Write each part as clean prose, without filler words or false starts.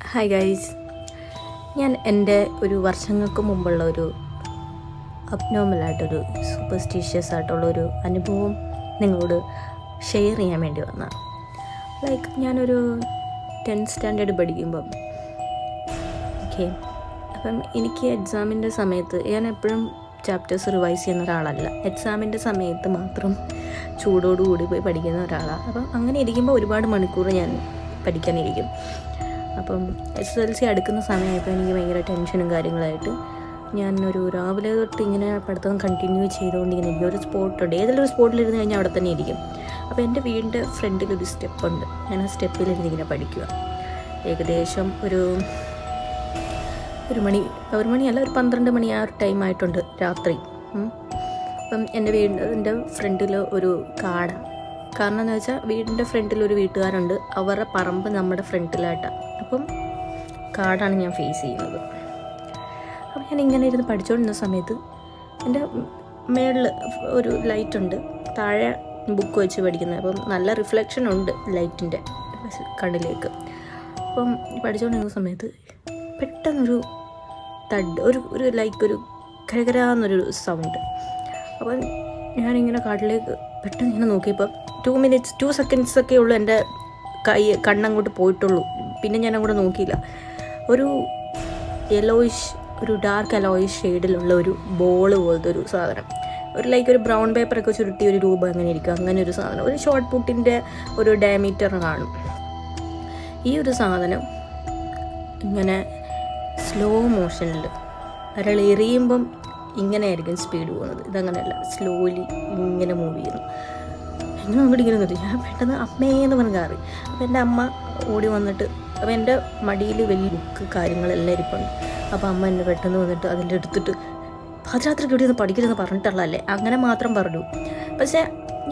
Hi guys, ഞാൻ എൻ്റെ ഒരു വർഷങ്ങൾക്ക് മുമ്പുള്ള ഒരു അബ്നോർമലായിട്ടൊരു സൂപ്പർസ്റ്റീഷ്യസ് ആയിട്ടുള്ളൊരു അനുഭവം നിങ്ങളോട് ഷെയർ ചെയ്യാൻ വേണ്ടി വന്ന. ഞാനൊരു 10th സ്റ്റാൻഡേർഡ് പഠിക്കുമ്പം അപ്പം എനിക്ക് എക്സാമിൻ്റെ സമയത്ത് ഞാൻ എപ്പോഴും ചാപ്റ്റേഴ്സ് റിവൈസ് ചെയ്യുന്ന ഒരാളല്ല. എക്സാമിൻ്റെ സമയത്ത് മാത്രം ചൂടോടുകൂടി പോയി പഠിക്കുന്ന ഒരാളാണ്. അപ്പം അങ്ങനെ ഇരിക്കുമ്പോൾ ഒരുപാട് മണിക്കൂർ ഞാൻ പഠിക്കാനിരിക്കും. അപ്പം SSLC അടുക്കുന്ന സമയമായപ്പോൾ എനിക്ക് ഭയങ്കര ടെൻഷനും കാര്യങ്ങളായിട്ട് ഞാനൊരു രാവിലെ തൊട്ട് ഇങ്ങനെ പഠിത്തം കണ്ടിന്യൂ ചെയ്തുകൊണ്ട് ഇങ്ങനെ ഇരിക്കും. ഒരു സ്പോട്ടുണ്ട്, ഏതെങ്കിലും ഒരു സ്പോട്ടിലിരുന്ന് കഴിഞ്ഞാൽ അവിടെ തന്നെ ഇരിക്കും. അപ്പോൾ എൻ്റെ വീടിൻ്റെ ഫ്രണ്ടിലൊരു സ്റ്റെപ്പുണ്ട്. ഞാൻ ആ സ്റ്റെപ്പിലിരുന്ന് ഇങ്ങനെ പഠിക്കുക. ഏകദേശം ഒരു മണിയല്ല, ഒരു 12 മണി ആ ഒരു ടൈമായിട്ടുണ്ട് രാത്രി. അപ്പം എൻ്റെ വീടിൻ്റെ ഫ്രണ്ടിൽ ഒരു കാടാണ്. കാരണം എന്ന് വെച്ചാൽ വീടിൻ്റെ ഫ്രണ്ടിലൊരു വീട്ടുകാരുണ്ട്, അവരുടെ പറമ്പ് നമ്മുടെ ഫ്രണ്ടിലായിട്ടാണ്. അപ്പം കാടാണ് ഞാൻ ഫേസ് ചെയ്യുന്നത്. അപ്പം ഞാൻ ഇങ്ങനെ ഇരുന്ന് പഠിച്ചുകൊണ്ടിരുന്ന സമയത്ത് എൻ്റെ മേളിൽ ഒരു ലൈറ്റുണ്ട്, താഴെ ബുക്ക് വെച്ച് പഠിക്കുന്നത്. അപ്പം നല്ല റിഫ്ലക്ഷൻ ഉണ്ട് ലൈറ്റിൻ്റെ കണ്ണിലേക്ക്. അപ്പം പഠിച്ചുകൊണ്ടിരുന്ന സമയത്ത് പെട്ടെന്നൊരു ഒരു കരകരാന്നൊരു സൗണ്ട്. അപ്പം ഞാനിങ്ങനെ കാട്ടിലേക്ക് പെട്ടെന്ന് ഇങ്ങനെ നോക്കിയപ്പോൾ 2 seconds ഒക്കെ ഉള്ളൂ എൻ്റെ കണ്ണങ്ങോട്ട് പോയിട്ടുള്ളൂ. പിന്നെ ഞാൻ അങ്ങോട്ട് നോക്കിയില്ല. ഒരു ഡാർക്ക് യെലോയിഷ് ഷെയ്ഡിലുള്ള ഒരു ബോൾ പോലത്തെ ഒരു സാധനം, ഒരു ബ്രൗൺ പേപ്പറൊക്കെ ചുരുട്ടി ഒരു രൂപം അങ്ങനെ ഇരിക്കും, അങ്ങനെ ഒരു സാധനം. ഒരു ഷോർട്ട് പുട്ടിൻ്റെ ഒരു ഡയമീറ്റർ കാണും. ഈ ഒരു സാധനം ഇങ്ങനെ സ്ലോ മോഷനിൽ ഒരാൾ എറിയുമ്പം ഇങ്ങനെയായിരിക്കും സ്പീഡ് പോകുന്നത്. ഇതങ്ങനെയല്ല, സ്ലോലി ഇങ്ങനെ മൂവ് ചെയ്യുന്നു. ഇങ്ങനെ അങ്ങോട്ട് ഇങ്ങനെ നിർത്തി. ഞാൻ പെട്ടെന്ന് അമ്മയെന്ന് പറഞ്ഞ് കയറി. അപ്പോൾ എൻ്റെ അമ്മ ഓടി വന്നിട്ട്, അപ്പോൾ എൻ്റെ മടിയിൽ വലിയ ബുക്ക് കാര്യങ്ങളെല്ലാം ഇരിപ്പുണ്ട്. അപ്പോൾ അമ്മ എന്നെ പെട്ടെന്ന് വന്നിട്ട് അതിൻ്റെ എടുത്തിട്ട് പാതിരാത്രി കൂടി ഒന്ന് പഠിക്കരുതെന്ന് പറഞ്ഞിട്ടുള്ളതല്ലേ, അങ്ങനെ മാത്രം പറഞ്ഞു. പക്ഷേ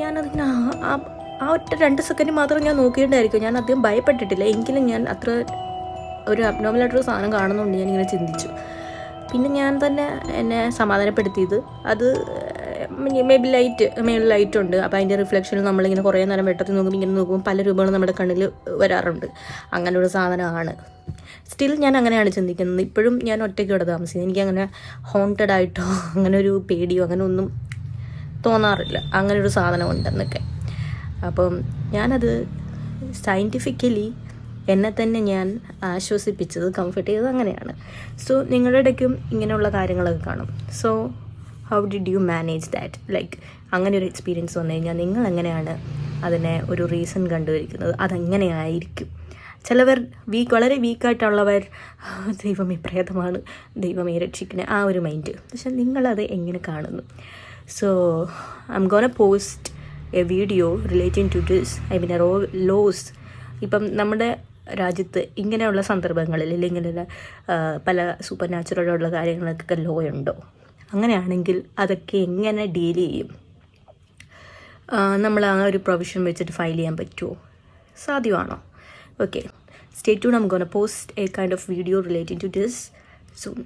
ഞാനതിങ്ങനെ ആ ഒറ്റ 2 സെക്കൻഡ് മാത്രം ഞാൻ നോക്കിയിട്ടായിരിക്കും. ഞാൻ അധികം ഭയപ്പെട്ടിട്ടില്ല, എങ്കിലും ഞാൻ അത്ര ഒരു അബ്നോർമലായിട്ടൊരു സാധനം കാണുന്നുണ്ട് ഞാനിങ്ങനെ ചിന്തിച്ചു. പിന്നെ ഞാൻ തന്നെ എന്നെ സമാധാനപ്പെടുത്തിയത്, അത് മേബി മേളിൽ ലൈറ്റുണ്ട്. അപ്പോൾ അതിൻ്റെ റിഫ്ലക്ഷനിൽ നമ്മളിങ്ങനെ കുറേ നേരം വെട്ടത്തിൽ നോക്കുമ്പോൾ ഇങ്ങനെ നോക്കുമ്പോൾ പല രൂപങ്ങളും നമ്മുടെ കണ്ണിൽ വരാറുണ്ട്. അങ്ങനെ ഒരു സാധനമാണ്. സ്റ്റിൽ ഞാൻ അങ്ങനെയാണ് ചിന്തിക്കുന്നത്. ഇപ്പോഴും ഞാൻ ഒറ്റയ്ക്ക് ഇവിടെ താമസിക്കുന്നത്. എനിക്കങ്ങനെ ഹോണ്ടഡ് ആയിട്ടോ അങ്ങനെ ഒരു പേടിയോ അങ്ങനെ ഒന്നും തോന്നാറില്ല. അങ്ങനെ ഒരു സാധനം ഉണ്ടെന്നൊക്കെ. അപ്പം ഞാനത് സയൻറ്റിഫിക്കലി എന്നെ തന്നെ ഞാൻ ആശ്വസിപ്പിച്ചത്, കംഫർട്ട് ചെയ്തത് അങ്ങനെയാണ്. സോ നിങ്ങളുടെ ഇടയ്ക്കും ഇങ്ങനെയുള്ള കാര്യങ്ങളൊക്കെ കാണും. So how did you manage that? അങ്ങനെ ഒരു എക്സ്പീരിയൻസ് വന്നു കഴിഞ്ഞാൽ നിങ്ങൾ എങ്ങനെയാണ് അതിനെ ഒരു റീസൺ കണ്ടുപിടിക്കുന്നത്? അതെങ്ങനെയായിരിക്കും? ചിലവർ വളരെ വീക്കായിട്ടുള്ളവർ ദൈവമേ പ്രേതമാണ്, ദൈവമേ രക്ഷിക്കണേ, ആ ഒരു മൈൻഡ്. പക്ഷെ നിങ്ങളത് എങ്ങനെ കാണുന്നു? So I am gonna post a video relating to this. Laws. ഇപ്പം നമ്മുടെ രാജ്യത്ത് ഇങ്ങനെയുള്ള സന്ദർഭങ്ങളിൽ ഇങ്ങനെയുള്ള പല സൂപ്പർ നാച്ചുറലുള്ള കാര്യങ്ങളൊക്കെ ലോ ഉണ്ടോ? അങ്ങനെയാണെങ്കിൽ അതൊക്കെ എങ്ങനെ ഡീൽ ചെയ്യും? നമ്മൾ ആ ഒരു പ്രൊവിഷൻ വെച്ചിട്ട് ഫയൽ ചെയ്യാൻ പറ്റുമോ? സാധ്യമാണോ? Okay, stay tuned. I am gonna post a kind of video relating to this soon.